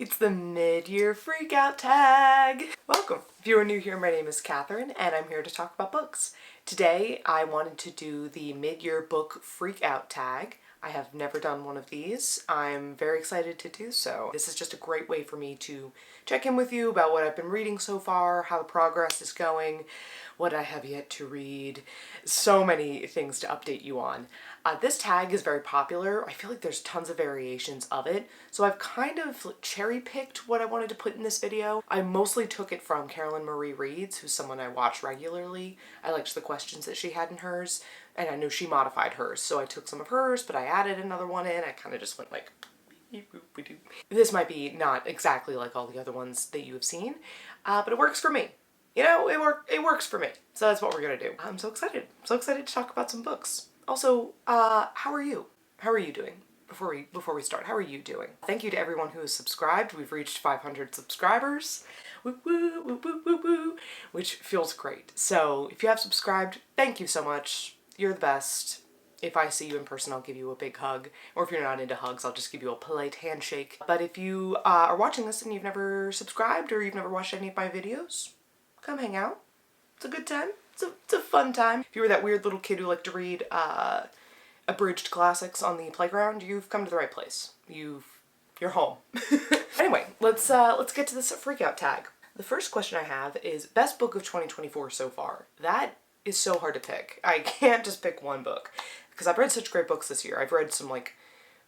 It's the Mid-year Freakout Tag! Welcome! If you are new here, my name is Catherine, and I'm here to talk about books. Today, I wanted to do the Mid-year Book Freakout Tag. I have never done one of these. I'm very excited to do so. This is just a great way for me to check in with you about what I've been reading so far, how the progress is going, what I have yet to read. So many things to update you on. This tag is very popular. I feel like there's tons of variations of it, so I've kind of cherry-picked what I wanted to put in this video. I mostly took it from Carolyn Marie Reed's, who's someone I watch regularly. I liked the questions that she had in hers, and I know she modified hers, so I took some of hers, but I added another one in. I kind of just went like, this might be not exactly like all the other ones that you have seen, but it works for me. You know, it works for me. So that's what we're gonna do. I'm so excited. So excited to talk about some books. Also, how are you? How are you doing? Before we start, how are you doing? Thank you to everyone who has subscribed. We've reached 500 subscribers. Woo woo woo woo woo woo, which feels great. So if you have subscribed, thank you so much. You're the best. If I see you in person, I'll give you a big hug. Or if you're not into hugs, I'll just give you a polite handshake. But if you are watching this and you've never subscribed or you've never watched any of my videos, come hang out. It's a good time. It's a fun time. If you were that weird little kid who liked to read abridged classics on the playground, you've come to the right place. You're home. Anyway, let's get to this freakout tag. The first question I have is best book of 2024 so far. That is so hard to pick. I can't just pick one book because I've read such great books this year. I've read some like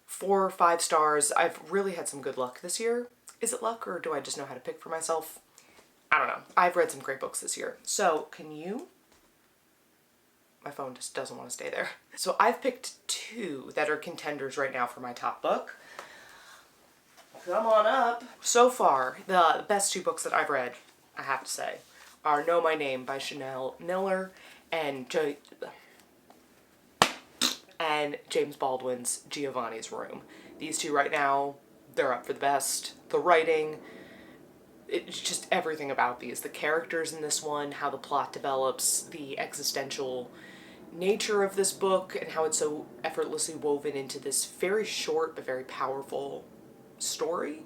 4 or 5 stars. I've really had some good luck this year. Is it luck or do I just know how to pick for myself? I don't know. I've read some great books this year. So can you? My phone just doesn't want to stay there. So I've picked 2 that are contenders right now for my top book. Come on up. So far, the best 2 books that I've read, I have to say, are Know My Name by Chanel Miller and James Baldwin's Giovanni's Room. These 2 right now, they're up for the best. The writing, it's just everything about these. The characters in this one, how the plot develops, the existential nature of this book, and how it's so effortlessly woven into this very short but very powerful story.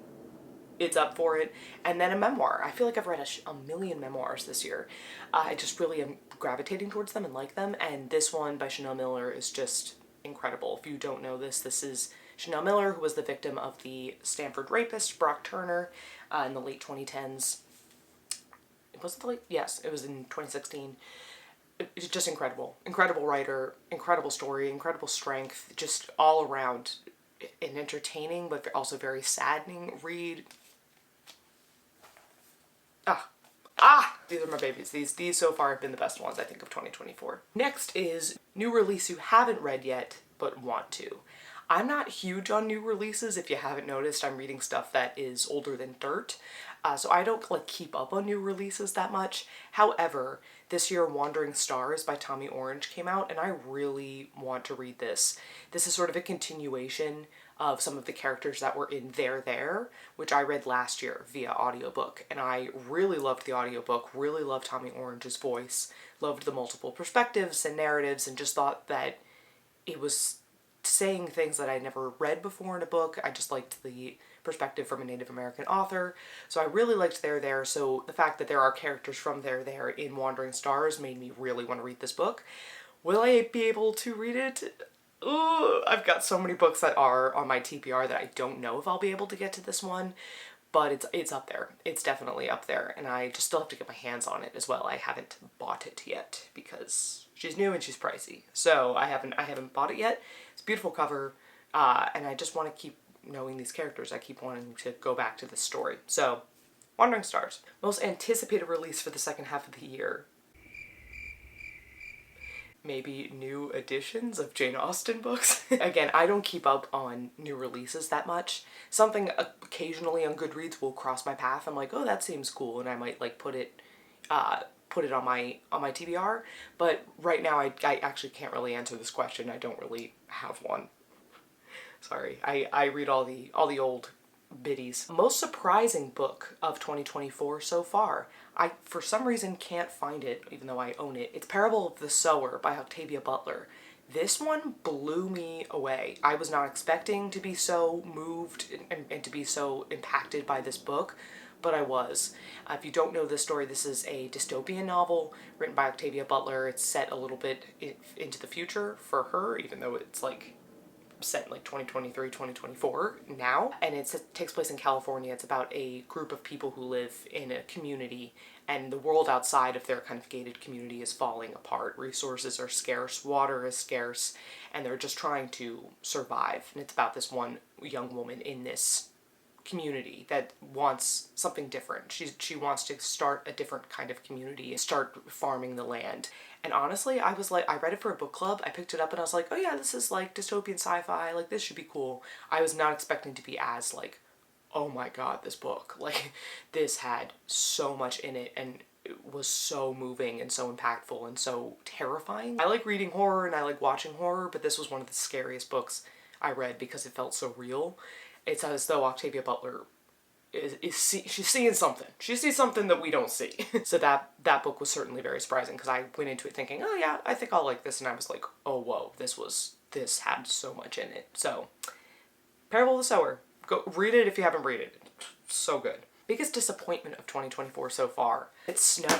It's up for it. And then a memoir. I feel like I've read a million memoirs this year. I just really am gravitating towards them and like them, and this one by Chanel Miller is just incredible. If you don't know this, this is Chanel Miller, who was the victim of the Stanford rapist Brock Turner in the late 2010s. Was it the late? Yes, it was in 2016. It's just incredible. Incredible writer, incredible story, incredible strength, just all around an entertaining but also very saddening read. These are my babies. These so far have been the best ones, I think, of 2024. Next is new release you haven't read yet but want to. I'm not huge on new releases. If you haven't noticed, I'm reading stuff that is older than dirt. So I don't like keep up on new releases that much. However, this year Wandering Stars by Tommy Orange came out, and I really want to read this. This is sort of a continuation of some of the characters that were in There, which I read last year via audiobook, and I really loved the audiobook, really loved Tommy Orange's voice, loved the multiple perspectives and narratives, and just thought that it was saying things that I never read before in a book. I just liked the perspective from a Native American author. So I really liked There. So the fact that there are characters from There in Wandering Stars made me really want to read this book. Will I be able to read it? Ooh, I've got so many books that are on my TBR that I don't know if I'll be able to get to this one, but it's up there. It's definitely up there, and I just still have to get my hands on it as well. I haven't bought it yet because she's new and she's pricey. So I haven't bought it yet. It's a beautiful cover, and I just want to keep knowing these characters. I keep wanting to go back to this story. So, Wandering Stars. Most anticipated release for the second half of the year. Maybe new editions of Jane Austen books. Again, I don't keep up on new releases that much. Something occasionally on Goodreads will cross my path. I'm like, oh, that seems cool, and I might like put it on my TBR. But right now, I actually can't really answer this question. I don't really have one. Sorry, I read all the old biddies. Most surprising book of 2024 so far. I, for some reason, can't find it, even though I own it. It's Parable of the Sower by Octavia Butler. This one blew me away. I was not expecting to be so moved and to be so impacted by this book, but I was. If you don't know this story, this is a dystopian novel written by Octavia Butler. It's set a little bit into the future for her, even though it's like set in like 2023, 2024 now. And it takes place in California. It's about a group of people who live in a community, and the world outside of their kind of gated community is falling apart. Resources are scarce, water is scarce, and they're just trying to survive. And it's about this one young woman in this community that wants something different. She wants to start a different kind of community and start farming the land. And honestly, I was like, I read it for a book club. I picked it up and I was like, oh yeah, this is like dystopian sci-fi. Like, this should be cool. I was not expecting to be as like, oh my god, this book. Like, this had so much in it and it was so moving and so impactful and so terrifying. I like reading horror and I like watching horror, but this was one of the scariest books I read because it felt so real. It's as though Octavia Butler she's seeing something. She sees something that we don't see. So that book was certainly very surprising because I went into it thinking, oh yeah, I think I'll like this, and I was like, oh whoa, this had so much in it. So, Parable of the Sower. Go read it if you haven't read it. So good. Biggest disappointment of 2024 so far. It's Snow.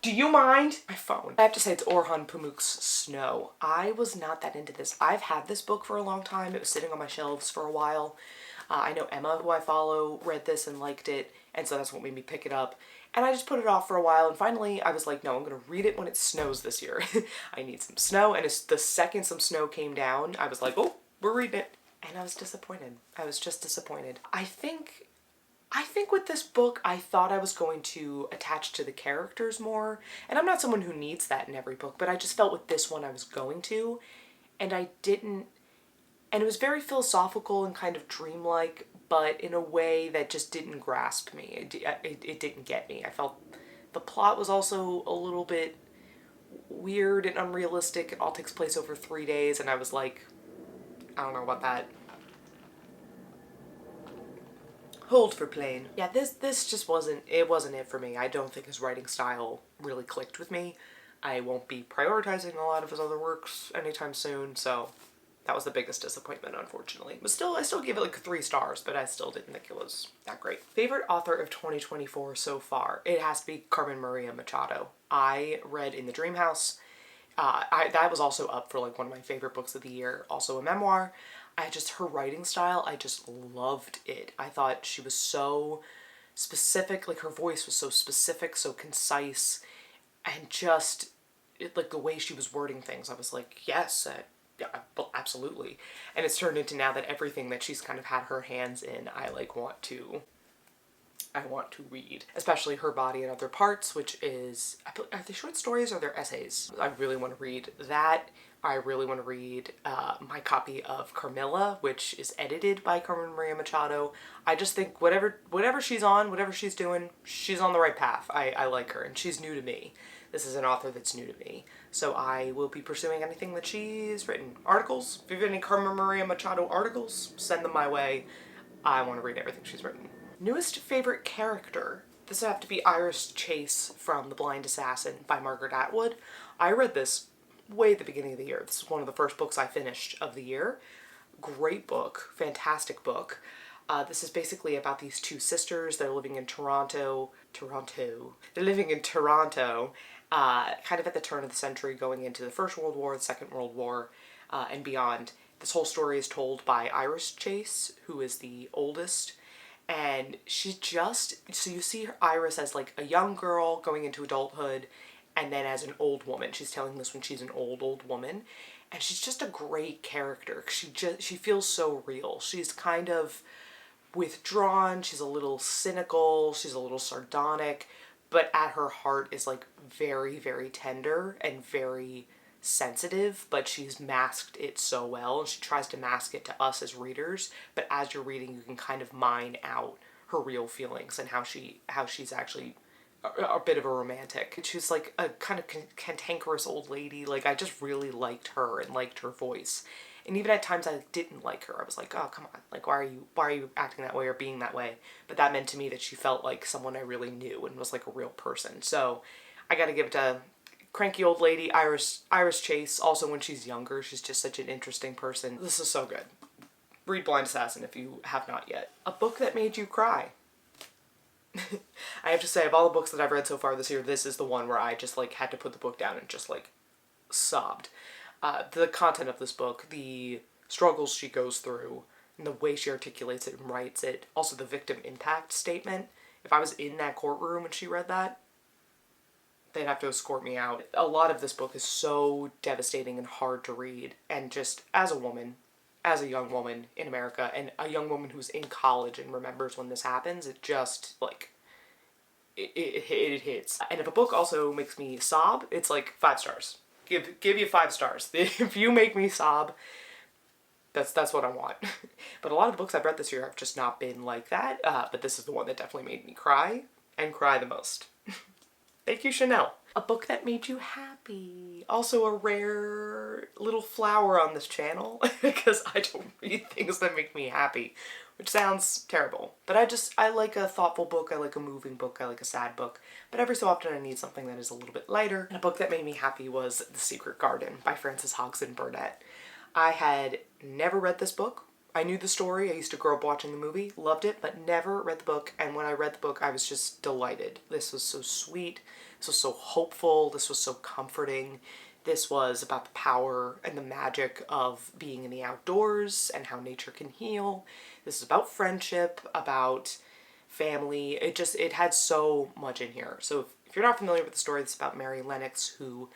Do you mind? My phone. I have to say it's Orhan Pamuk's Snow. I was not that into this. I've had this book for a long time. It was sitting on my shelves for a while. I know Emma, who I follow, read this and liked it, and so that's what made me pick it up. And I just put it off for a while, and finally I was like, no, I'm gonna read it when it snows this year. I need some snow, and the second some snow came down, I was like, oh, we're reading it. And I was disappointed. I was just disappointed. I think with this book, I thought I was going to attach to the characters more, and I'm not someone who needs that in every book, but I just felt with this one I was going to, and I didn't. And it was very philosophical and kind of dreamlike, but in a way that just didn't grasp me. It didn't get me. I felt the plot was also a little bit weird and unrealistic. It all takes place over 3 days, and I was like, I don't know about that. Hold for plane. Yeah, this just wasn't it for me. I don't think his writing style really clicked with me. I won't be prioritizing a lot of his other works anytime soon, so that was the biggest disappointment, unfortunately. But still, I still gave it like 3 stars, but I still didn't think it was that great. Favorite author of 2024 so far? It has to be Carmen Maria Machado. I read In the Dream House. That was also up for like one of my favorite books of the year. Also a memoir. Her writing style, I just loved it. I thought she was so specific, like her voice was so specific, so concise, and just, like the way she was wording things, I was like, yes, yeah, absolutely. And it's turned into now that everything that she's kind of had her hands in, I want to read. Especially Her Body and Other Parts, which is, are they short stories or they're essays? I really want to read that. I really want to read my copy of Carmilla, which is edited by Carmen Maria Machado. I just think whatever she's on, whatever she's doing, she's on the right path. I like her, and she's new to me. This is an author that's new to me. So I will be pursuing anything that she's written. Articles, if you have any Carmen Maria Machado articles, send them my way. I want to read everything she's written. Newest favorite character. This would have to be Iris Chase from The Blind Assassin by Margaret Atwood. I read this way at the beginning of the year. This is one of the first books I finished of the year. Great book. Fantastic book. This is basically about these 2 sisters. They're living in Toronto. They're living in Toronto, kind of at the turn of the century, going into the First World War, the Second World War, and beyond. This whole story is told by Iris Chase, who is the oldest, and she's just, so you see Iris as like a young girl going into adulthood, and then as an old woman. She's telling this when she's an old woman, and she's just a great character. She feels so real. She's kind of withdrawn, she's a little cynical, she's a little sardonic, but at her heart is like very, very tender and very sensitive, but she's masked it so well, and she tries to mask it to us as readers, but as you're reading you can kind of mine out her real feelings and how she's actually a bit of a romantic. She's like a kind of cantankerous old lady. Like, I just really liked her and liked her voice. And even at times I didn't like her. I was like, oh, come on. Like, why are you acting that way or being that way? But that meant to me that she felt like someone I really knew and was like a real person. So I gotta give it to cranky old lady, Iris Chase. Also, when she's younger, she's just such an interesting person. This is so good. Read Blind Assassin if you have not yet. A book that made you cry. I have to say, of all the books that I've read so far this year, this is the one where I just like had to put the book down and just like sobbed. The content of this book, the struggles she goes through, and the way she articulates it and writes it, also the victim impact statement. If I was in that courtroom when she read that, they'd have to escort me out. A lot of this book is so devastating and hard to read, and just as a woman, as a young woman in America, and a young woman who's in college and remembers when this happens, it just, like, it hits. And if a book also makes me sob, it's like 5 stars. Give you 5 stars. If you make me sob, that's what I want. But a lot of the books I've read this year have just not been like that, but this is the one that definitely made me cry, and cry the most. Thank you, Chanel. A book that made you happy. Also a rare little flower on this channel, because I don't read things that make me happy, which sounds terrible. But I like a thoughtful book, I like a moving book, I like a sad book, but every so often I need something that is a little bit lighter. And a book that made me happy was The Secret Garden by Frances Hodgson Burnett. I had never read this book. I knew the story, I used to grow up watching the movie, loved it, but never read the book, and when I read the book I was just delighted. This was so sweet, this was so hopeful, this was so comforting. This was about the power and the magic of being in the outdoors and how nature can heal. This is about friendship, about family. It had so much in here. So if you're not familiar with the story, it's about Mary Lennox, who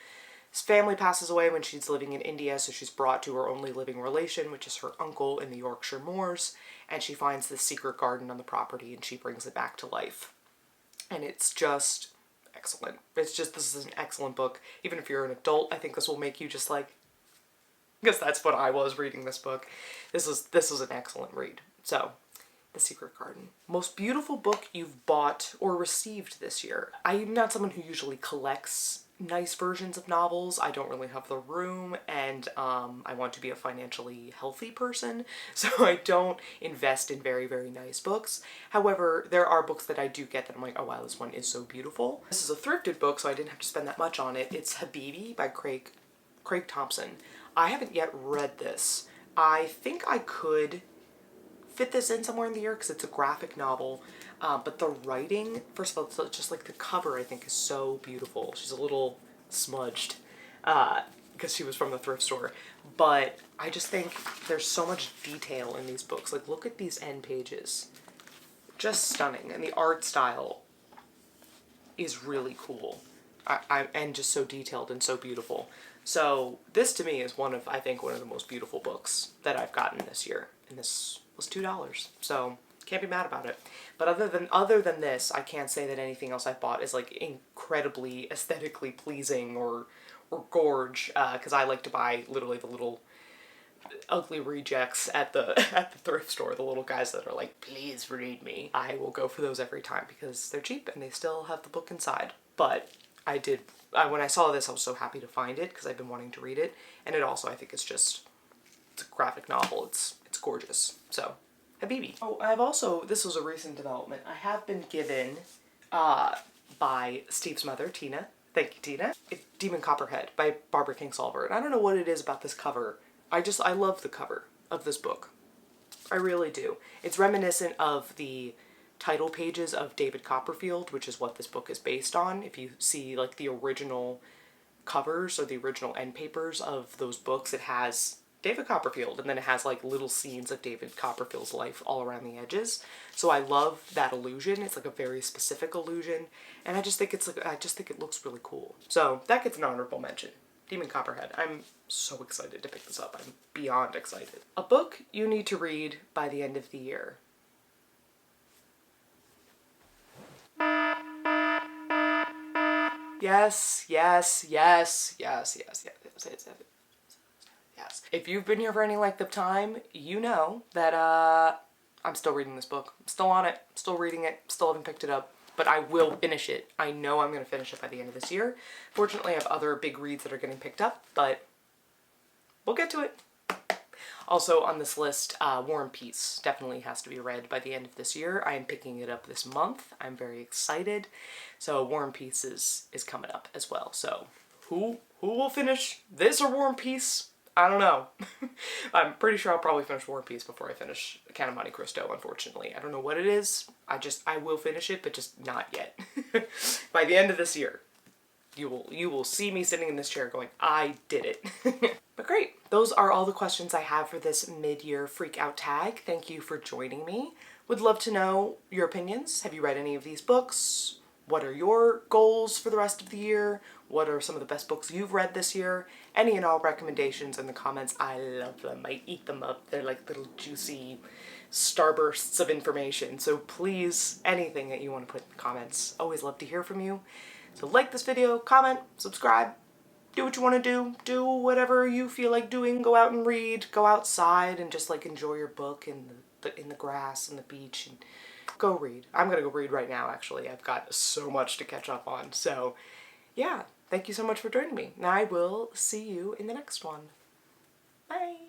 his family passes away when she's living in India, so she's brought to her only living relation, which is her uncle in the Yorkshire moors, and she finds this secret garden on the property and she brings it back to life. And it's just excellent. This is an excellent book. Even if you're an adult, I think this will make you just like, because that's what I was reading this book. This was an excellent read. So, The Secret Garden. Most beautiful book you've bought or received this year. I'm not someone who usually collects nice versions of novels. I don't really have the room, and I want to be a financially healthy person, so I don't invest in very, very nice books. However, there are books that I do get that I'm like, oh wow, this one is so beautiful. This is a thrifted book, so I didn't have to spend that much on it. It's Habibi by Craig Thompson. I haven't yet read this. I think I could fit this in somewhere in the year because it's a graphic novel. But the writing, first of all, it's just like the cover I think is so beautiful. She's a little smudged because she was from the thrift store. But I just think there's so much detail in these books. Like, look at these end pages. Just stunning. And the art style is really cool. And just so detailed and so beautiful. So this to me is I think one of the most beautiful books that I've gotten this year. And this was $2. So can't be mad about it. But other than this, I can't say that anything else I've bought is like incredibly aesthetically pleasing or gorge, because I like to buy literally the little ugly rejects at the thrift store, the little guys that are like, please read me. I will go for those every time because they're cheap and they still have the book inside. But when I saw this, I was so happy to find it because I've been wanting to read it, and it also, I think it's a graphic novel. It's gorgeous. So, Habibi. Oh, this was a recent development. I have been given, by Steve's mother, Tina. Thank you, Tina. It's Demon Copperhead by Barbara Kingsolver. And I don't know what it is about this cover. I love the cover of this book. I really do. It's reminiscent of the title pages of David Copperfield, which is what this book is based on. If you see like the original covers or the original end papers of those books, it has David Copperfield, and then it has like little scenes of David Copperfield's life all around the edges. So I love that illusion. It's like a very specific illusion, and I just think it looks really cool. So that gets an honorable mention. Demon Copperhead. I'm so excited to pick this up. I'm beyond excited. A book you need to read by the end of the year. Yes. If you've been here for any length of time, you know that I'm still reading this book. I'm still on it, still reading it, still haven't picked it up, but I will finish it. I know I'm going to finish it by the end of this year. Fortunately, I have other big reads that are getting picked up, but we'll get to it. Also on this list, War and Peace definitely has to be read by the end of this year. I am picking it up this month. I'm very excited. So War and Peace is coming up as well. So Who will finish this or War and Peace? I don't know. I'm pretty sure I'll probably finish War and Peace before I finish Count of Monte Cristo, unfortunately. I don't know what it is. I will finish it, but just not yet. By the end of this year, you will see me sitting in this chair going, I did it. But great. Those are all the questions I have for this mid-year freak out tag. Thank you for joining me. Would love to know your opinions. Have you read any of these books? What are your goals for the rest of the year? What are some of the best books you've read this year? Any and all recommendations in the comments. I love them. I eat them up. They're like little juicy starbursts of information. So please, anything that you want to put in the comments. Always love to hear from you. So like this video, comment, subscribe, do what you want to do whatever you feel like doing, go out and read, go outside and just like enjoy your book in the grass and the beach and go read. I'm gonna go read right now actually. I've got so much to catch up on. So yeah, thank you so much for joining me. And I will see you in the next one. Bye!